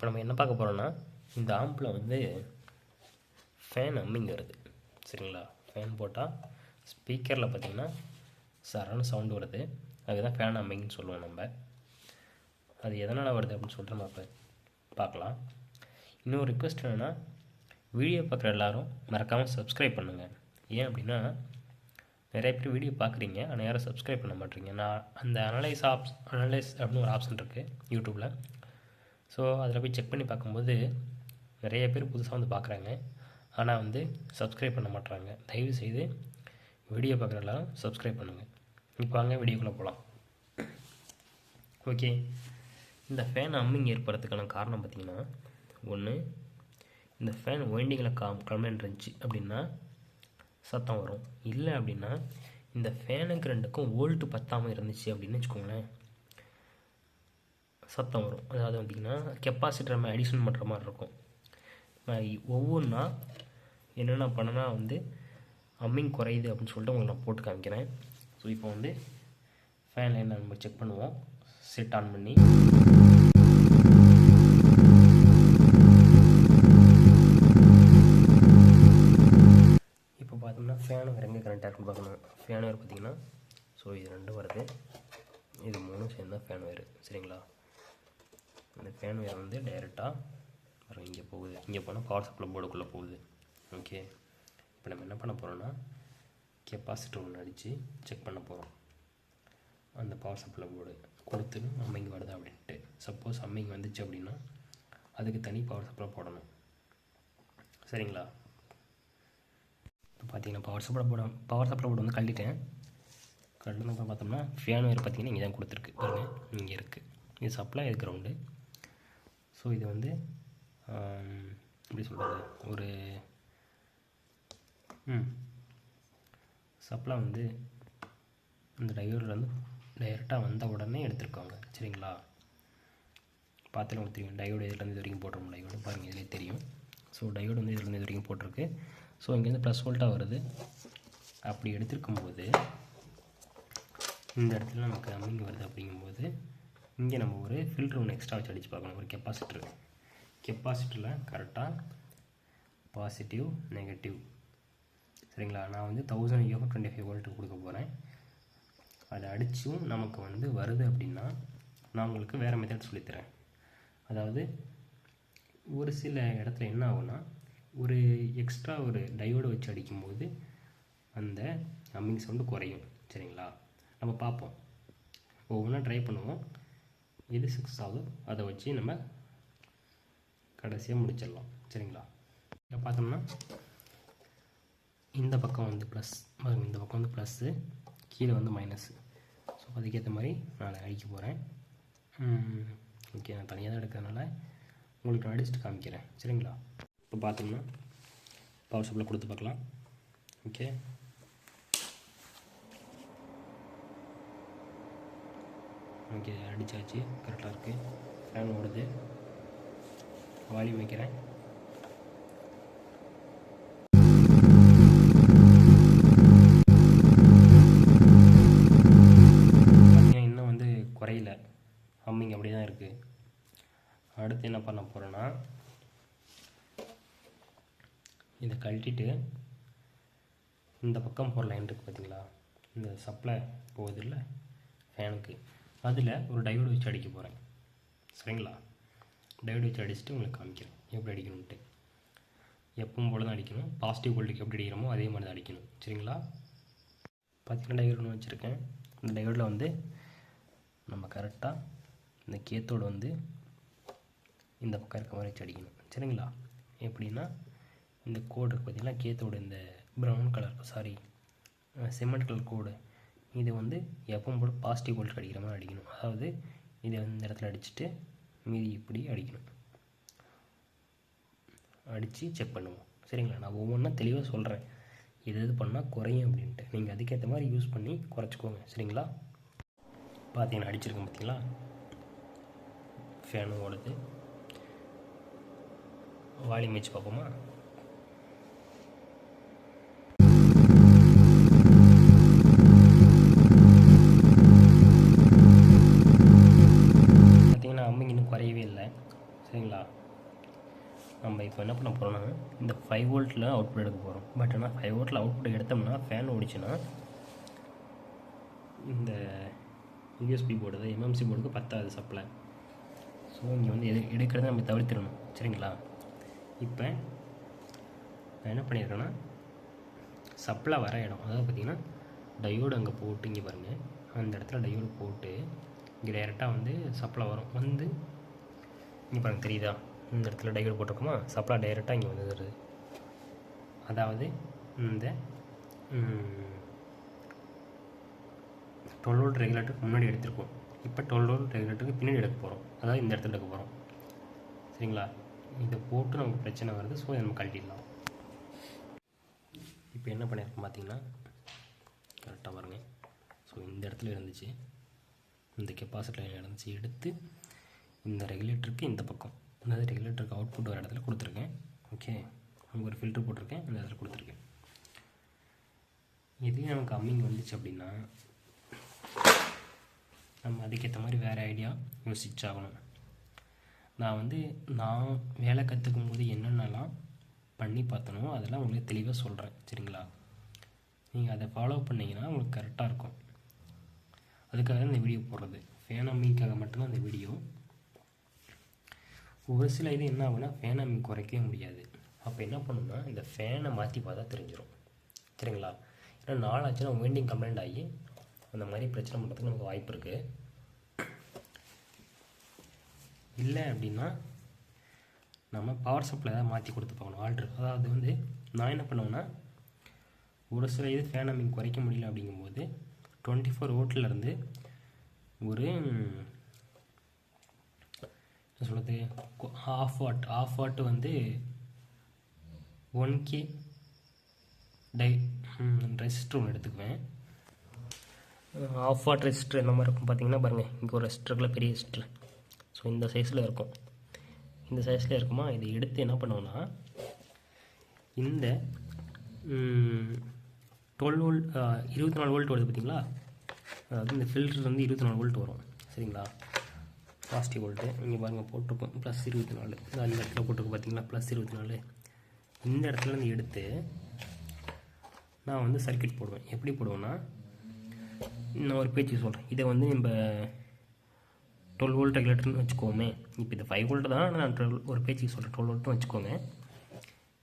இப்போ நம்ம என்ன பார்க்க போகிறோம்னா, இந்த ஆம்பில் வந்து ஃபேன் அம்மிங் வருது சரிங்களா. ஃபேன் போட்டால் ஸ்பீக்கரில் பார்த்திங்கன்னா சரன்னு சவுண்டு வருது. அதுதான் ஃபேன் அம்மிங்னு சொல்லுவோம் நம்ம. அது எதனால் வருது அப்படின்னு சொல்லிட்டு நம்ம இப்போ பார்க்கலாம். இன்னொரு ரிக்வெஸ்ட் என்னென்னா, வீடியோ பார்க்குற எல்லோரும் மறக்காமல் சப்ஸ்கிரைப் பண்ணுங்கள். ஏன் அப்படின்னா, நிறைய பேர் வீடியோ பார்க்குறீங்க ஆனால் யாரும் சப்ஸ்கிரைப் பண்ண மாட்டேறீங்க. நான் அந்த அனலைஸ் அப்படின்னு ஒரு ஆப்ஷன் இருக்குது யூடியூப்பில். ஸோ அதில் போய் செக் பண்ணி பார்க்கும்போது நிறைய பேர் புதுசாக வந்து பார்க்குறாங்க, ஆனால் வந்து சப்ஸ்கிரைப் பண்ண மாட்டுறாங்க. தயவுசெய்து வீடியோ பார்க்குற எல்லாரும் சப்ஸ்கிரைப் பண்ணுங்கள். இப்போ வாங்க வீடியோக்குள்ளே போகலாம். ஓகே, இந்த ஃபேன் அம்மிங் ஏற்படுறதுக்கான காரணம் பார்த்திங்கன்னா, ஒன்று, இந்த ஃபேன் வைண்டிங்கில் கம்ப்ளைண்ட் இருந்துச்சு அப்படின்னா சத்தம் வரும். இல்லை அப்படின்னா இந்த ஃபேனுக்கு ரெண்டுக்கும் வோல்ட்டு பத்தாமல் இருந்துச்சு அப்படின்னு வச்சுக்கோங்களேன், சத்தம் வரும். அதாவது பார்த்திங்கன்னா கெப்பாசிட்டர் நம்ம அடிஷன் பண்ணுற மாதிரி இருக்கும். ஒவ்வொன்றா என்னென்ன பண்ணனா வந்து அம்மிங் குறையுது அப்படின்னு சொல்லிட்டு உங்களுக்கு நான் போட்டு காமிக்கிறேன். ஸோ இப்போ வந்து ஃபேனில் என்ன நம்ம செக் பண்ணுவோம். செட் ஆன் பண்ணி இப்போ பார்த்தோம்னா ஃபேனு வேறு எங்கே கரண்ட்டாக இருக்குன்னு பார்க்கணும். ஃபேன் வேறு பார்த்திங்கன்னா, ஸோ இது ரெண்டும் வருது, இது மூணும் சேர்ந்து தான் ஃபேன் வேறு சரிங்களா. இந்த ஃபேன் வேறு வந்து டைரெக்டாக வரும், இங்கே போகுது. இங்கே போனால் பவர் சப்ளை போர்டுக்குள்ளே போகுது. ஓகே, இப்போ நம்ம என்ன பண்ண போகிறோன்னா, கெப்பாசிட்டர் ஒன்று அடித்து செக் பண்ண போகிறோம். அந்த பவர் சப்ளை போர்டு கொடுத்து அம்மிங் வருதா அப்படின்ட்டு. சப்போஸ் அம்மிங் வந்துச்சு அப்படின்னா அதுக்கு தனி பவர் சப்ளை போடணும் சரிங்களா. இப்போ பார்த்தீங்கன்னா பவர் சப்ளை போர்டு வந்து கழட்டிட்டேன். கழட்டினப்போ பார்த்தோம்னா ஃபேன் வேறு பார்த்திங்கன்னா இங்கே தான் கொடுத்துருக்கு பாருங்கள், இங்கே இருக்குது. இது சப்ளை, இது கிரவுண்டு. ஸோ இது வந்து எப்படி சொல்கிறது, ஒரு சப்ளை வந்து இந்த டையோடில் வந்து டைரெக்டாக வந்த உடனே எடுத்துருக்காங்க சரிங்களா. பார்த்தாலும் உங்களுக்கு தெரியும் டையோடு இதுலேருந்து இது வரைக்கும் போட்டிருக்கோம். டையோடு பாருங்கள், இதிலே தெரியும். ஸோ டையோடு வந்து இதுலேருந்து இது வரைக்கும் போட்டிருக்கு. ஸோ இங்கேருந்து ப்ளஸ் வோல்ட்டாக வருது. அப்படி எடுத்துருக்கும்போது இந்த இடத்துல நமக்கு அம்மிங் வருது. அப்படிங்கும்போது இங்கே நம்ம ஒரு ஃபில்ட்ரு ஒன்று எக்ஸ்ட்ரா வச்சு அடித்து பார்க்கணும். ஒரு கெப்பாசிட்டரில் கரெக்டாக பாசிட்டிவ் நெகட்டிவ் சரிங்களா. நான் வந்து 1025 வோல்ட்டு கொடுக்க போகிறேன். அதை அடித்தும் நமக்கு வந்து வருது அப்படின்னா நான் உங்களுக்கு வேறு மெத்தட் சொல்லித்தரேன். அதாவது ஒரு சில இடத்துல என்ன ஆகும்னா, ஒரு எக்ஸ்ட்ரா ஒரு டையோடு வச்சு அடிக்கும்போது அந்த அம்மிங் சவுண்டு குறையும் சரிங்களா. நம்ம பார்ப்போம், ஒவ்வொன்றா ட்ரை பண்ணுவோம். எது சக்ஸஸ் ஆகுதோ அதை வச்சு நம்ம கடைசியாக முடிச்சிடலாம் சரிங்களா. இப்போ பார்த்தோம்னா இந்த பக்கம் வந்து ப்ளஸ், இந்த பக்கம் வந்து ப்ளஸ்ஸு, கீழே வந்து மைனஸு. ஸோ அதுக்கேற்ற மாதிரி நான் அடிக்க போகிறேன். ஓகே, நான் தனியாக தான் எடுக்கிறதுனால உங்களுக்கு நான் அடிச்சுட்டு காமிக்கிறேன் சரிங்களா. இப்போ பார்த்தோம்னா பவர் சப்ளை கொடுத்து பார்க்கலாம். ஓகே, ஓகே அடித்தாச்சு, கரெக்டாக இருக்குது. ஃபேன் ஓடுது, வால்யூம் வைக்கிறேன். பார்த்தீங்கன்னா இன்னும் வந்து குறையில, அம்மிங் அப்படி தான் இருக்குது. அடுத்து என்ன பண்ண போகிறேன்னா, இதை கழட்டிட்டு இந்த பக்கம் போகிற லைன் இருக்குது பார்த்தீங்களா, இந்த சப்ளை போகுது இல்லை ஃபேனுக்கு, அதில் ஒரு டையோடு வச்சு அடிக்க போகிறேன் சரிங்களா. டையோடு வச்சு அடிச்சுட்டு உங்களுக்கு காமிக்கிறேன் எப்படி அடிக்கணும்ன்ட்டு. எப்பவும் போல் தான் அடிக்கணும். பாசிட்டிவ் வோல்ட்டுக்கு எப்படி அடிக்கிறோமோ அதே மாதிரி தான் அடிக்கணும் சரிங்களா. பார்த்தீங்கன்னா டையோடு ஒன்று வச்சுருக்கேன். இந்த டையோடில் வந்து நம்ம கரெக்டாக இந்த கேத்தோடு வந்து இந்த பக்கம் இருக்க மாதிரி வச்சு அடிக்கணும் சரிங்களா. எப்படின்னா இந்த கோடு பார்த்திங்கன்னா கேத்தோடு இந்த ப்ரௌன் கலர் சிமெண்ட் கலர் கோடு, இது வந்து எப்பவும் போல் பாசிட்டிவ் வோல்ட் அடிக்கிற மாதிரி அடிக்கணும். அதாவது இதை இந்த இடத்துல அடிச்சுட்டு மீதி இப்படி அடிக்கணும். அடித்து செக் பண்ணுவோம் சரிங்களா. நான் ஒவ்வொன்றா தெளிவாக சொல்கிறேன், எது பண்ணால் குறையும் அப்படின்ட்டு. நீங்கள் அதுக்கேற்ற மாதிரி யூஸ் பண்ணி குறைச்சிக்கோங்க சரிங்களா. பார்த்தீங்கன்னா அடிச்சிருக்கேன் பார்த்தீங்களா, ஃபேனும் ஓடுது. வால்யூம் வச்சு பார்ப்போமா. பார்த்தீங்கன்னா அம்மிங் இன்னும் குறையவே இல்லை. சரிங்களா. நம்ம இப்போ என்ன பண்ண போகிறோம்னா இந்த 5 வோல்ட்டில் அவுட்புட் எடுக்க போகிறோம். பட் ஆனால் 5 வோல்ட்டில் அவுட்புட் எடுத்தோம்னா ஃபேன் ஓடிச்சுன்னா இந்த யூஎஸ்பி போர்டு அதாவது எம்எம்சி போர்டுக்கு பத்தாது சப்ளை. ஸோ இங்கே வந்து எடுக்கிறத நம்ம தவிர்த்திடணும் சரிங்களா. இப்போ நான் என்ன பண்ணியிருக்கேன்னா சப்ளை வர இடம் அதாவது பார்த்திங்கன்னா டயோடு அங்கே போட்டு இங்கே பாருங்கள் அந்த இடத்துல டயோடு போட்டு இங்கே டைரெக்டாக வந்து சப்ளை வரும். வந்து இங்கே பாருங்கள் தெரியுதா, இந்த இடத்துல டயோடு போட்டிருக்கோமா, சப்ளை டைரெக்டாக இங்கே வந்துடுது. அதாவது இந்த 12 வோல்ட் ரெகுலேட்டருக்கு முன்னாடி எடுத்துருக்கோம். இப்போ 12 வோல்ட் ரெகுலேட்டருக்கு பின்னாடி எடுக்க போகிறோம், அதாவது இந்த இடத்துல எடுக்க போகிறோம் சரிங்களா. இதை போட்டு நமக்கு பிரச்சனை வருது. ஸோ இதை நம்ம கழட்டிடலாம். இப்போ என்ன பண்ணியிருக்கோம் பார்த்தீங்கன்னா கரெக்டாக பாருங்க. ஸோ இந்த இடத்துல இருந்துச்சு, இந்த கெப்பாசிட்டர் இருந்துச்சு, எடுத்து இந்த ரெகுலேட்டருக்கு இந்த பக்கம் அதாவது ரெகுலேட்டருக்கு அவுட்புட் வர இடத்துல கொடுத்துருக்கேன். ஓகே, அங்கே ஒரு ஃபில்ட்ரு போட்டிருக்கேன், இந்த இடத்துல கொடுத்துருக்கேன். இதுலேயும் நமக்கு அம்மிங் வந்துச்சு அப்படின்னா நம்ம அதுக்கேற்ற மாதிரி வேறு ஐடியா யோசிச்சாகணும். நான் வேலை கற்றுக்கும் போது என்னென்னலாம் பண்ணி பார்த்தனோ அதெல்லாம் உங்களுக்கு தெளிவாக சொல்கிறேன் சரிங்களா. நீங்கள் அதை ஃபாலோ பண்ணிங்கன்னா உங்களுக்கு கரெக்டாக இருக்கும். அதுக்காக தான் இந்த வீடியோ போடுறது. ஃபேன் அம்மிங்காக மட்டும்தான் இந்த வீடியோ. ஒரு சில இது என்ன ஆகுனா ஃபேன் அம்மிங் குறைக்கவே முடியாது. அப்போ என்ன பண்ணணும்னா இந்த ஃபேனை மாற்றி பார்த்தா தெரிஞ்சிடும் சரிங்களா. ஏன்னா நாளாச்சுன்னா வைண்டிங் கம்ப்ளைண்ட் ஆகி அந்த மாதிரி பிரச்சனை பண்ணுறதுக்கு நமக்கு வாய்ப்பு இருக்குது. இல்லை அப்படின்னா நம்ம பவர் சப்ளை ஏதாவது மாற்றி கொடுத்து பார்க்கணும் ஆல்ட்ரு. அதாவது வந்து நான் என்ன பண்ணுவேன்னா ஒரு சில இது ஃபேன் அம்மிங் குறைக்க முடியல அப்படிங்கும்போது 24 வோல்ட்லேருந்து ஒரு என்ன சொல்கிறது ஆஃப் வாட் வந்து 1K ரெசிஸ்டர் ஒன்று எடுத்துக்குவேன். ஆஃப் வாட் ரெசிஸ்டர் என்ன மாதிரி இருக்கும் பார்த்தீங்கன்னா பாருங்கள், இங்கே ஒரு ரெசிஸ்டருக்குள்ள பெரிய ரெசிஸ்டர். ஸோ இந்த சைஸில் இருக்கும், இந்த சைஸில் இருக்குமா. இதை எடுத்து என்ன பண்ணுவோன்னா இந்த 12 வோல்ட் 24 வோல்ட் வருது பார்த்தீங்களா. அதாவது இந்த ஃபில்டர் வந்து 24 வோல்ட் வரும் சரிங்களா. பாசிட்டிவ் வோல்ட்டு இங்கே பாருங்கள் போட்டிருக்கோம் +24. அந்த இடத்துல போட்டிருக்கோம் பார்த்தீங்களா +24. இந்த இடத்துலேருந்து எடுத்து நான் வந்து சர்க்யூட் போடுவேன். எப்படி போடுவேன்னா நான் ஒரு பேச்சு சொல்கிறேன். இதை வந்து நம்ம 12 வோல்ட் ரெகுலேட்டர்னு வச்சுக்கோமே. இப்போ இது 5 வோல்ட் தான், நான் ஒரு பேச்சுக்கு சொல்கிறேன் 12 வோல்ட்னு வச்சுக்கோங்க.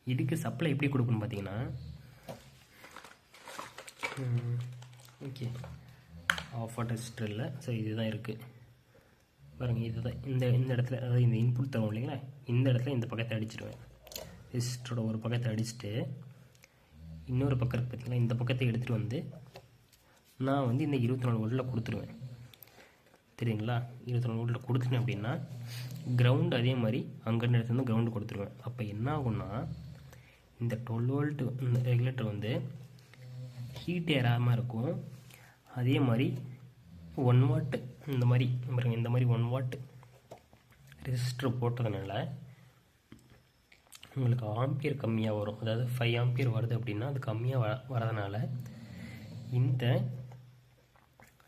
இதுக்கு சப்ளை எப்படி கொடுக்கணும்னு பார்த்தீங்கன்னா ஓகே ஆஃப் வாட் ரெசிஸ்டர் இல்லை. ஸோ இதுதான் இருக்குது பாருங்கள். இதுதான் இந்த இடத்துல அதாவது இந்த இன்புட் தரும் இல்லைங்களா, இந்த இடத்துல இந்த பக்கத்தை அடிச்சிடுவேன். ரெசிஸ்டரோட ஒரு பக்கத்தை அடிச்சுட்டு இன்னொரு பக்கம் இருக்குது பார்த்தீங்களா, இந்த பக்கத்தை எடுத்துகிட்டு வந்து நான் வந்து இந்த 24 வோல்ட்டில் கொடுத்துருவேன் தெரியுங்களா. 24 வோல்ட்டில் கொடுத்துட்டேன் அப்படின்னா கிரவுண்டு அதே மாதிரி அங்கேருந்து எடுத்து வந்து கிரவுண்டு கொடுத்துருவேன். அப்போ என்ன ஆகும்னா இந்த 12 வோல்ட் ரெகுலேட்டர் வந்து ஹீட் ஏறாமல் இருக்கும். அதே மாதிரி 1 வாட் இந்த மாதிரி பாருங்கள், இந்த மாதிரி 1 வாட் ரெசிஸ்டர் போட்டதுனால உங்களுக்கு ஆம்பியர் கம்மியாக வரும். அதாவது 5 ஆம்பியர் வருது அப்படின்னா அது கம்மியாக வரதுனால இந்த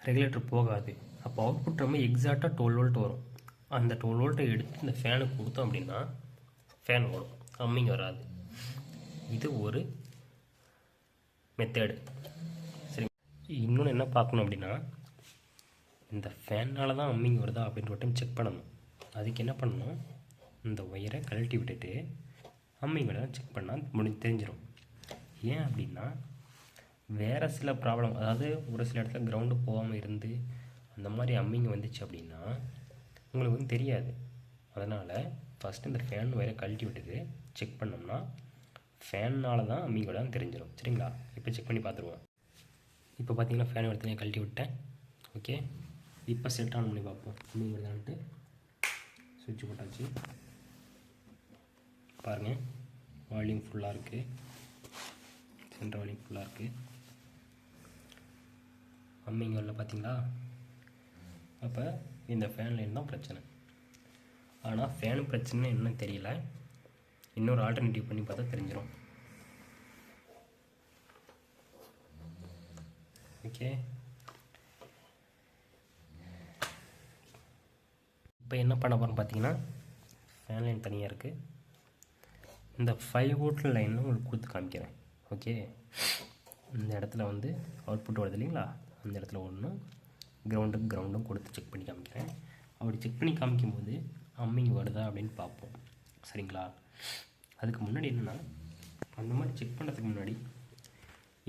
ரெகுலேட்டர் போகாது. அப்போ அவுட்புட் ரொம்ப எக்ஸாக்டாக 12 வோல்ட் வரும். அந்த 12 வோல்ட்டை எடுத்து இந்த ஃபேனுக்கு கொடுத்தோம் அப்படின்னா ஃபேன் ஓடும், அம்மிங் வராது. இது ஒரு மெத்தடு சரி. இன்னொன்று என்ன பார்க்கணும் அப்படின்னா இந்த ஃபேனால் தான் அம்மிங் வருதா அப்படின்ற ஒரு டைம் செக் பண்ணணும். அதுக்கு என்ன பண்ணணும், இந்த ஒயரை கழட்டி விட்டுட்டு அம்மிங் வருதா செக் பண்ணால் தெரிஞ்சிடும். ஏன் அப்படின்னா வேறு சில ப்ராப்ளம், அதாவது ஒரு சில இடத்துல கிரவுண்டு போகாமல் இருந்து அந்த மாதிரி அம்மிங்க வந்துச்சு அப்படின்னா உங்களுக்கு வந்து தெரியாது. அதனால் ஃபஸ்ட்டு இந்த ஃபேன் ஒயரை கழட்டி விட்டுட்டு செக் பண்ணோம்னா ஃபேனால் தான் அம்மிங்க தான் தெரிஞ்சிடும் சரிங்களா. இப்போ செக் பண்ணி பார்த்துருவோம். இப்போ பார்த்தீங்கன்னா ஃபேன் ஒயர் தனியாக கழட்டி விட்டேன். ஓகே, இப்போ செட் ஆன் பண்ணி பார்ப்போம் அம்மிங் வருதான்ட்டு. சுவிட்ச் போட்டாச்சு பாருங்கள், வால்யூம் ஃபுல்லாக இருக்குது, சென்டர் வால்யூம் ஃபுல்லாக இருக்குது. அம்மிங் வரல பார்த்தீங்களா. அப்போ இந்த ஃபேன்லேருந்து தான் பிரச்சனை. ஆனால் ஃபேன் பிரச்சனை என்ன தெரியல, இன்னொரு ஆல்டர்னேட்டிவ் பண்ணி பார்த்தா தெரிஞ்சிடும். ஓகே, இப்போ என்ன பண்ண போகிறோம் பார்த்தீங்கன்னா ஃபேன் லைன் தனியாக இருக்குது. இந்த 5 வோல்ட் லைனில் உங்களுக்கு கொடுத்து காமிக்கிறேன். ஓகே, இந்த இடத்துல வந்து அவுட்புட் வருது இல்லைங்களா, அந்த இடத்துல ஒன்றும் கிரவுண்டும் கொடுத்து செக் பண்ணி காமிக்கிறேன். அப்படி செக் பண்ணி காமிக்கும்போது அம்மிங் வருதா அப்படின்னு பார்ப்போம். சரிங்களா, அதுக்கு முன்னாடி என்னென்னா, அந்த மாதிரி செக் பண்ணுறதுக்கு முன்னாடி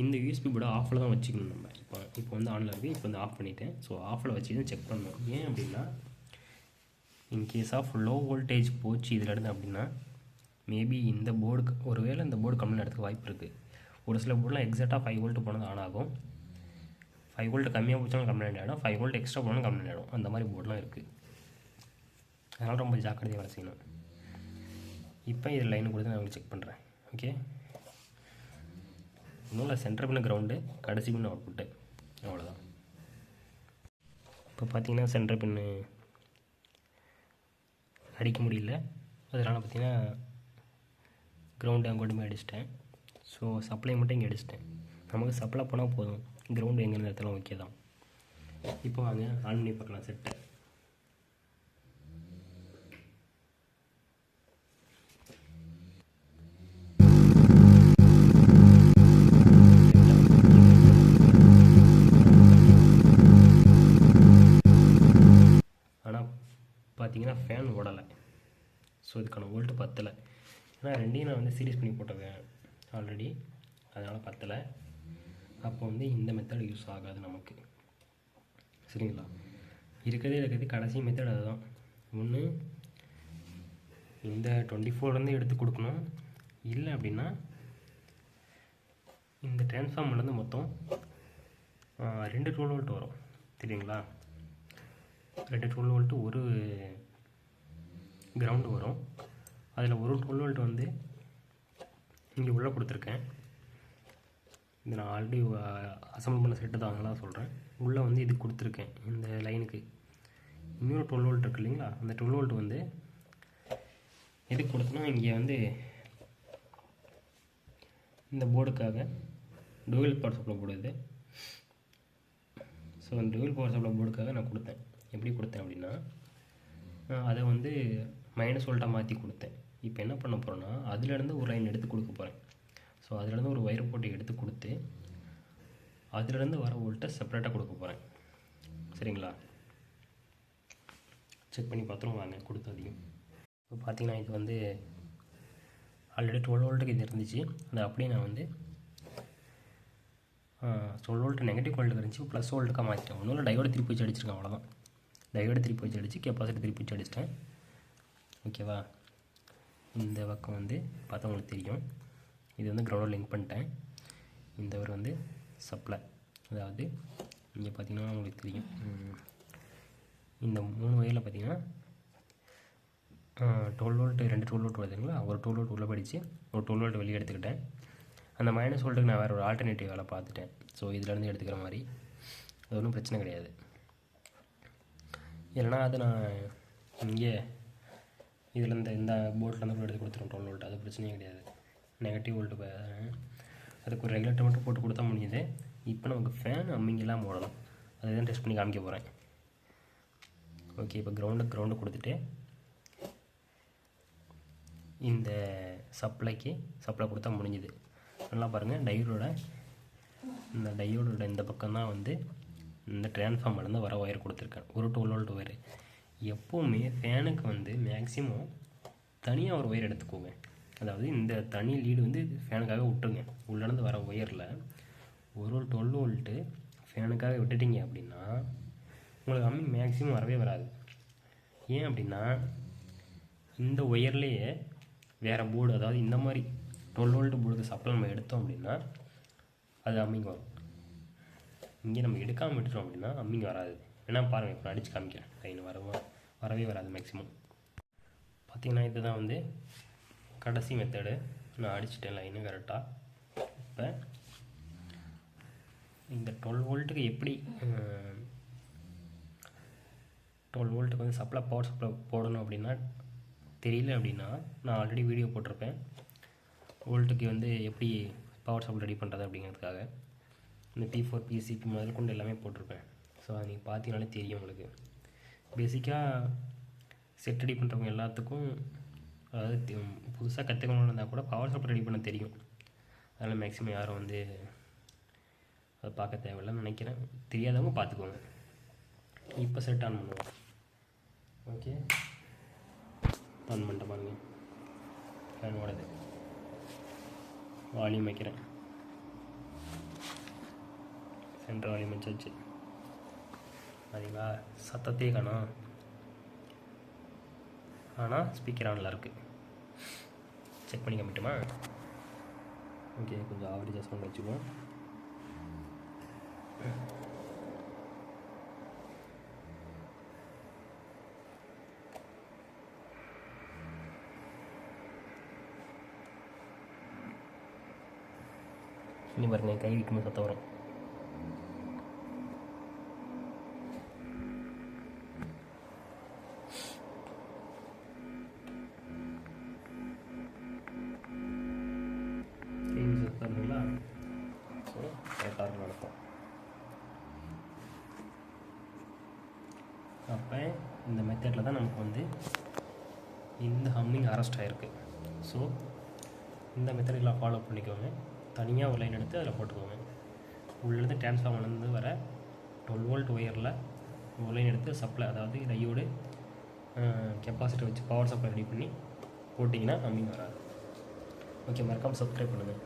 இந்த யூஎஸ்பி போர்டை ஆஃபில் தான் வச்சுக்கணும். நம்ம இப்போ வந்து ஆனில் இருக்குது, இப்போ வந்து ஆஃப் பண்ணிவிட்டேன். ஸோ ஆஃபில் வச்சு தான் செக் பண்ணணும். ஏன் அப்படின்னா, இன்கேஸ் ஆஃப் லோ வோல்டேஜ் போச்சு இதில் இருந்து அப்படின்னா, மேபி இந்த போர்டுக்கு ஒருவேளை இந்த போர்டு கம்மியாக இடத்துக்கு வாய்ப்பு இருக்குது. ஒரு சில போர்டெலாம் எக்ஸாக்டாக 5 வோல்ட் போனது ஆன் ஆகும், 5 வோல்ட் கம்மியாக போச்சாலும் கம்ப்ளைண்ட் ஆகிடும், 5 வோல்ட் எக்ஸ்ட்ரா போனாலும் கம்ப்ளைண்ட் ஆகிடும். அந்த மாதிரி போர்டெலாம் இருக்குது. அதனால் ரொம்ப ஜாக்கிரதையாக வேலை செய்யணும். இப்போ இதில் லைனு கொடுத்து நான் உங்களுக்கு செக் பண்ணுறேன். ஓகே, இன்னும் சென்டர் பின்ன கிரவுண்டு, கடைசி பின்ன அவுட்புட்டு, அவ்வளோதான். இப்போ பார்த்தீங்கன்னா சென்டர் பின்னு அடிக்க முடியல, அதனால் பார்த்தீங்கன்னா கிரவுண்டு அங்கே கொண்டு போய் அடிச்சிட்டேன். ஸோ சப்ளை மட்டும் இங்கே அடிச்சிட்டேன். நமக்கு சப்ளை போனால் போதும், கிரவுண்டு எங்கே நேரத்தில் ஓகே தான். இப்போ வாங்க ஆன் பண்ணி பார்க்கலாம் செட்டை. ஆனால் பார்த்தீங்கன்னா ஃபேன் ஓடலை. ஸோ இதுக்கான வோல்ட்டு பத்தலை. ஏன்னா ரெண்டையும் நான் வந்து சீரியஸ் பண்ணி போட்டேன் ஆல்ரெடி, அதனால் பத்தலை. அப்போ வந்து இந்த மெத்தட் யூஸ் ஆகாது நமக்கு. சரிங்களா, இருக்கிறது கடைசி மெத்தட் அதுதான். ஒன்று இந்த 24 வந்து எடுத்து கொடுக்கணும், இல்லை அப்படின்னா இந்த டிரான்ஸ்ஃபார்மர்லேருந்து மொத்தம் 2 12 வோல்ட் வரும் தெரியுங்களா. 2 12 வோல்ட்டு ஒரு கிரவுண்டு வரும். அதில் ஒரு 12 வோல்ட் வந்து இங்கே உள்ளே கொடுத்துருக்கேன். இது நான் ஆல்ரெடி அசம்பிள் பண்ண செட்டு தான், அதெல்லாம் சொல்கிறேன். உள்ளே வந்து இது கொடுத்துருக்கேன் இந்த லைனுக்கு. இன்னொரு 12 வோல்ட் இருக்குது இல்லைங்களா, அந்த 12 வோல்ட் வந்து எதுக்கு கொடுத்தனா, இங்கே வந்து இந்த போர்டுக்காக டூவல் பவர் சப்ளை போர்டு இது. ஸோ அந்த டூவல் பவர் சப்ளை போர்டுக்காக நான் கொடுத்தேன். எப்படி கொடுத்தேன் அப்படின்னா, அதை வந்து மைனஸ் வோல்ட்டாக மாற்றி கொடுத்தேன். இப்போ என்ன பண்ண போகிறேன்னா, அதுலேருந்து ஒரு லைன் எடுத்து கொடுக்க போகிறேன். ஸோ அதுலேருந்து ஒரு ஒயர் போட்டு எடுத்து கொடுத்து அதுலேருந்து வர வோல்ட்டை செப்பரேட்டாக கொடுக்க போகிறேன். சரிங்களா, செக் பண்ணி பார்த்துரும் வாங்க கொடுத்து அதிகம். இப்போ பார்த்தீங்கன்னா இது வந்து ஆல்ரெடி 12 வோல்ட்டுக்கு இது இருந்துச்சு, அதை அப்படியே நான் வந்து 12 வோல்ட் நெகட்டிவ் வோல்ட்டுக்கு இருந்துச்சு ப்ளஸ் வோல்ட்டுக்காக மாற்றிட்டேன். ஒன்றும் இல்லை, டையோடு திருப்பி வச்சு அடிச்சிருக்கேன், அவ்வளோதான். டையோடு திருப்பி வச்சு அடித்து கெப்பாசிட்டி திருப்பி வச்சு அடிச்சிட்டேன். ஓகேவா, இந்த பக்கம் வந்து பார்த்தா உங்களுக்கு தெரியும், இது வந்து கிரவுண்டில் லிங்க் பண்ணிட்டேன். இந்த ஒரு வந்து சப்ளை, அதாவது இங்கே பார்த்தீங்கன்னா உங்களுக்கு தெரியும், இந்த 3 வயரில் பார்த்தீங்கன்னா 12 வோல்ட்டு 2 12 வோல்ட் வருதுங்களா, ஒரு 12 வோல்ட் உள்ளே படித்து ஒரு 12 வோல்ட் வெளியே எடுத்துக்கிட்டேன். அந்த மைனஸ் வோல்ட்டுக்கு நான் வேறு ஒரு ஆல்டர்னேட்டிவ் வேலை பார்த்துட்டேன். ஸோ இதுலேருந்து எடுத்துக்கிற மாதிரி அது ஒன்றும் பிரச்சனை கிடையாது. இல்லைனா அது நான் இங்கே இதில் இந்த போர்ட்லேருந்து கூட எடுத்து கொடுத்துருவோம் 12 வோல்ட், அது பிரச்சனையே கிடையாது. நெகட்டிவ் வோல்ட்டு அதுக்கு ஒரு ரெகுலேட்டர் மட்டும் போட்டு கொடுத்தா முடியுது. இப்போ நமக்கு ஃபேன் அம்மிங்கெல்லாம் போடலாம், அதை தான் டெஸ்ட் பண்ணி காமிக்க போகிறேன். ஓகே, இப்போ கிரவுண்டு கொடுத்துட்டு இந்த சப்ளை கொடுத்தா முடிஞ்சுது. நல்லா பாருங்கள், டையோடோட இந்த பக்கம் தான் வந்து இந்த டிரான்ஸ்ஃபார்மர்லேருந்து வர ஒயர் கொடுத்துருக்கேன், ஒரு 12 வோல்ட் ஒயர். எப்போவுமே ஃபேனுக்கு வந்து மேக்ஸிமம் தனியாக ஒரு ஒயர் எடுத்துக்கோங்க. அதாவது இந்த தனி லீடு வந்து ஃபேனுக்காக விட்டுருங்க. உள்ளேருந்து வர ஒயரில் ஒரு 12 வோல்ட்டு ஃபேனுக்காக விட்டுட்டிங்க அப்படின்னா உங்களுக்கு அம்மி மேக்ஸிமம் வரவே வராது. ஏன் அப்படின்னா இந்த ஒயர்லேயே வேறு போர்டு, அதாவது இந்த மாதிரி 12 வோல்ட் போர்டுக்கு சப்ளை நம்ம எடுத்தோம் அப்படின்னா அது அம்மிங்க வரும். இங்கே நம்ம எடுக்காமல் விட்டுட்டோம் அப்படின்னா அம்மிங்க வராது. வேணா பாருங்கள், இப்போ அடித்து காமிக்கிறேன். லைன் வரவே வராது மேக்ஸிமம். பார்த்திங்கன்னா இதுதான் வந்து கடைசி மெத்தடு. நான் அடிச்சிட்டேன் லைனு கரெக்டாக. இப்போ இந்த 12 வோல்ட்டுக்கு எப்படி 12 வோல்ட்டுக்கு வந்து பவர் சப்ளை போடணும் அப்படின்னா தெரியல அப்படின்னா நான் ஆல்ரெடி வீடியோ போட்டிருப்பேன். வோல்ட்டுக்கு வந்து எப்படி பவர் சப்ளை ரெடி பண்ணுறது அப்படிங்கிறதுக்காக இந்த P4 PCP முதல் கொண்டு எல்லாமே போட்டிருப்பேன். ஸோ அதை நீங்கள் பார்த்தீங்கனாலே தெரியும் உங்களுக்கு. பேசிக்காக செட் ரெடி பண்ணுறவங்க எல்லாத்துக்கும் அதாவது புதுசாக கற்றுக்கணும்னு இருந்தால் கூட பவர் சப்ளை ரெடி பண்ண தெரியும். அதனால் மேக்ஸிமம் யாரும் வந்து அதை பார்க்க தேவையில்லைன்னு நினைக்கிறேன். தெரியாதவங்க பார்த்துக்கோங்க. இப்போ செட் ஆன் பண்ணுவோம். ஓகே, ஆன் பண்ணிட்ட பாருங்க. ஃபேன் ஓடுது. வால்யூம் வைக்கிறேன். சென்டர் வால்யூம் வச்சாச்சு. சரிங்களா, சத்தத்தையே காணோம். ஆனால் ஸ்பீக்கர் ஆனில் இருக்குது. செக் பண்ணி காமிட்டுமா? ஓகே, கொஞ்சம் ஆவரேஜாக சவுண்ட் வச்சுக்குவோம். இனி பாருங்க, கை வைக்கும்போது சத்தம் வரும். சத்தம்ங்களா? ஸோ கரெக்டாக நடக்கும். அப்போ இந்த மெத்தடில் தான் நமக்கு வந்து இந்த ஹம்மிங் அரெஸ்ட் ஆகிருக்கு. ஸோ இந்த மெத்தடெல்லாம் ஃபாலோ பண்ணிக்கோங்க. தனியாக ஒரு லைன் எடுத்து அதில் போட்டுக்கோங்க. உள்ளேருந்து டிரான்ஸ்ஃபார்மர்லேருந்து வர 12 வோல்ட் ஒயரில் ஒரு லைன் எடுத்து சப்ளை, அதாவது டையோடு கெப்பாசிட்டர் வச்சு பவர் சப்ளை ரெடி பண்ணி போட்டிங்கன்னா ஹம்மிங் வராது. ஓகே, மறக்காமல் சப்ஸ்கிரைப் பண்ணுங்கள்.